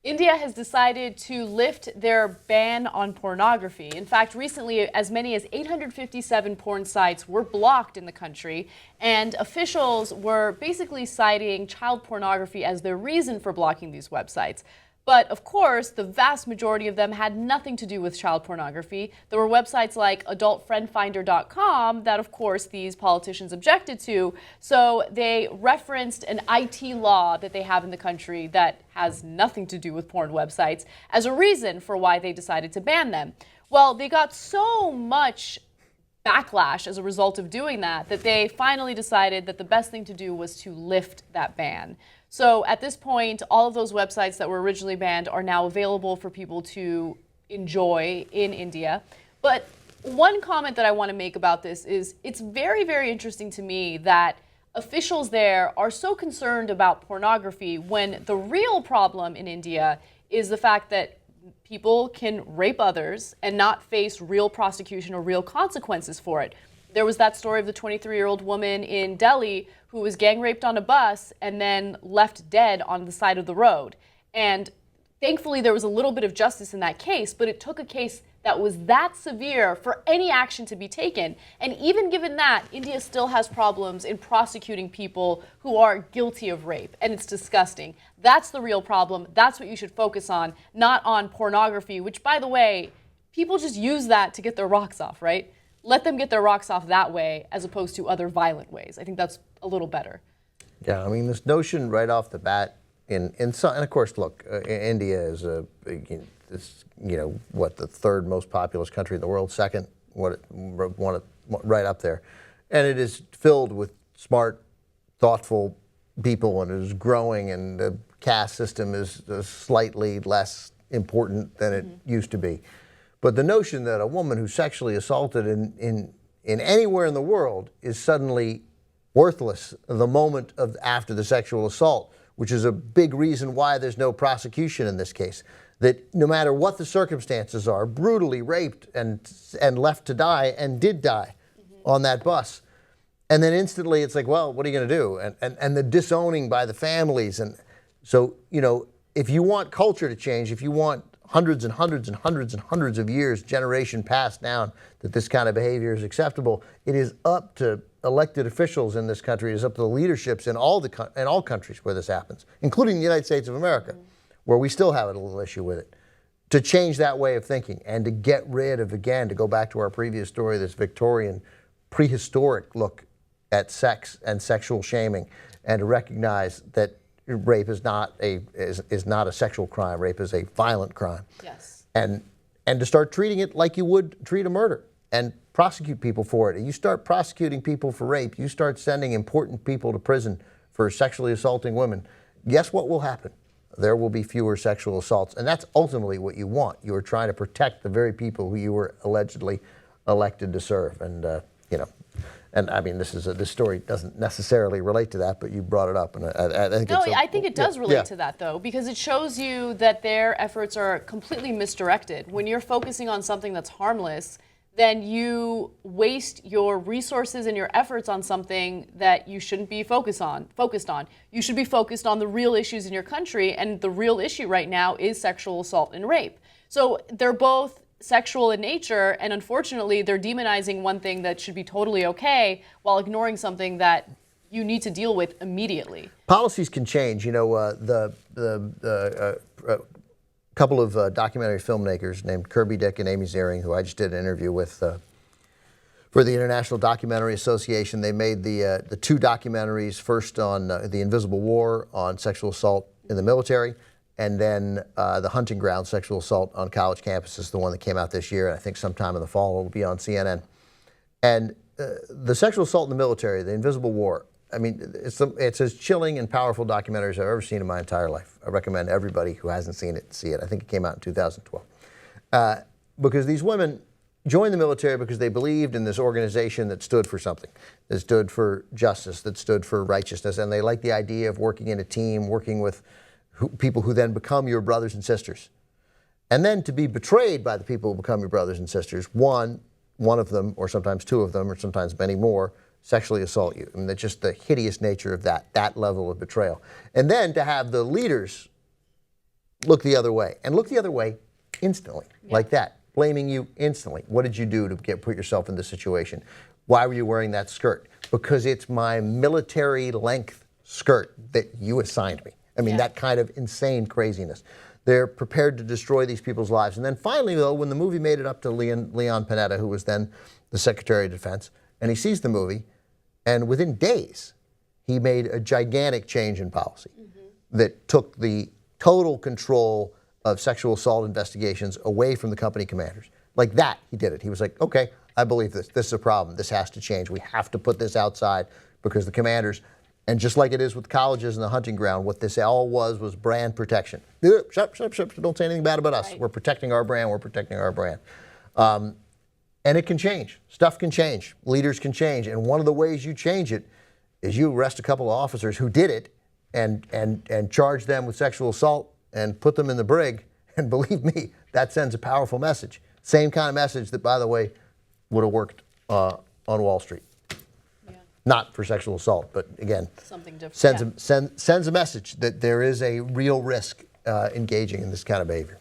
India has decided to lift their ban on pornography. In fact, recently, as many as 857 porn sites were blocked in the country, and officials were basically citing child pornography as their reason for blocking these websites. But of course, the vast majority of them had nothing to do with child pornography. There were websites like adultfriendfinder.com that, of course, these politicians objected to. So they referenced an IT law that they have in the country that has nothing to do with porn websites as a reason for why they decided to ban them. Well, they got so much backlash as a result of doing that they finally decided that the best thing to do was to lift that ban. So at this point, all of those websites that were originally banned are now available for people to enjoy in India. But one comment that I want to make about this is it's very, very interesting to me that officials there are so concerned about pornography when the real problem in India is the fact that people can rape others and not face real prosecution or real consequences for it. There was that story of the 23-year-old woman in Delhi who was gang raped on a bus and then left dead on the side of the road. And thankfully, there was a little bit of justice in that case, but it took a case that was that severe for any action to be taken. And even given that, India still has problems in prosecuting people who are guilty of rape, and it's disgusting. That's the real problem. That's what you should focus on, not on pornography, which, by the way, people just use that to get their rocks off, right? Let them get their rocks off that way as opposed to other violent ways. I think that's a little better. Yeah, I mean, this notion right off the bat, in some, and of course, look, India is what, the third most populous country in the world, second, right up there, and it is filled with smart, thoughtful people, and it is growing, and the caste system is slightly less important than it used to be. But the notion that a woman who's sexually assaulted in anywhere in the world is suddenly worthless the moment after the sexual assault, which is a big reason why there's no prosecution in this case. That no matter what the circumstances are, brutally raped and left to die, and did die on that bus. And then instantly it's like, well, what are you going to do? And the disowning by the families. And so, if you want culture to change, if you want hundreds and hundreds and hundreds and hundreds of years, generation passed down, that this kind of behavior is acceptable, it is up to elected officials in this country, it is up to the leaderships in all countries where this happens, including the United States of America, where we still have a little issue with it, to change that way of thinking and to get rid of, again, to go back to our previous story, this Victorian prehistoric look at sex and sexual shaming, and to recognize that rape is not a sexual crime. Rape is a violent crime. Yes. And to start treating it like you would treat a murder and prosecute people for it. And you start prosecuting people for rape, you start sending important people to prison for sexually assaulting women. Guess what will happen? There will be fewer sexual assaults. And that's ultimately what you want. You are trying to protect the very people who you were allegedly elected to serve. And, and I mean, this story doesn't necessarily relate to that, but you brought it up, and I think I think it does relate to that, though, because it shows you that their efforts are completely misdirected. When you're focusing on something that's harmless, then you waste your resources and your efforts on something that you shouldn't be focused on. You should be focused on the real issues in your country, and the real issue right now is sexual assault and rape. So they're both sexual in nature, and unfortunately, they're demonizing one thing that should be totally okay while ignoring something that you need to deal with immediately. Policies can change. Couple of documentary filmmakers named Kirby Dick and Amy Ziering, who I just did an interview with for the International Documentary Association. They made the two documentaries, first on The Invisible War, on sexual assault in the military, and then The Hunting Ground, Sexual Assault on College Campuses, the one that came out this year. I think sometime in the fall it will be on CNN. And the sexual assault in the military, The Invisible War, I mean, it's as chilling and powerful documentaries I've ever seen in my entire life. I recommend everybody who hasn't seen it see it. I think it came out in 2012. Because these women joined the military because they believed in this organization that stood for something, that stood for justice, that stood for righteousness, and they liked the idea of working in a team, working with people who then become your brothers and sisters. And then to be betrayed by the people who become your brothers and sisters, one of them, or sometimes two of them, or sometimes many more, sexually assault you. I mean, that's just the hideous nature of that level of betrayal. And then to have the leaders look the other way. And look the other way instantly, like that. Blaming you instantly. What did you do to put yourself in this situation? Why were you wearing that skirt? Because it's my military length skirt that you assigned me. I mean, that kind of insane craziness. They're prepared to destroy these people's lives. And then finally, though, when the movie made it up to Leon Panetta, who was then the Secretary of Defense, and he sees the movie, and within days, he made a gigantic change in policy that took the total control of sexual assault investigations away from the company commanders. Like that, he did it. He was like, okay, I believe this. This is a problem. This has to change. We have to put this outside because the commanders, and just like it is with colleges and the hunting ground, what this all was brand protection. Shut, don't say anything bad about us. We're protecting our brand. We're protecting our brand. And it can change. Stuff can change. Leaders can change. And one of the ways you change it is you arrest a couple of officers who did it and charge them with sexual assault and put them in the brig. And believe me, that sends a powerful message. Same kind of message that, by the way, would have worked on Wall Street. Not for sexual assault, but again, something different. Sends a message that there is a real risk engaging in this kind of behavior.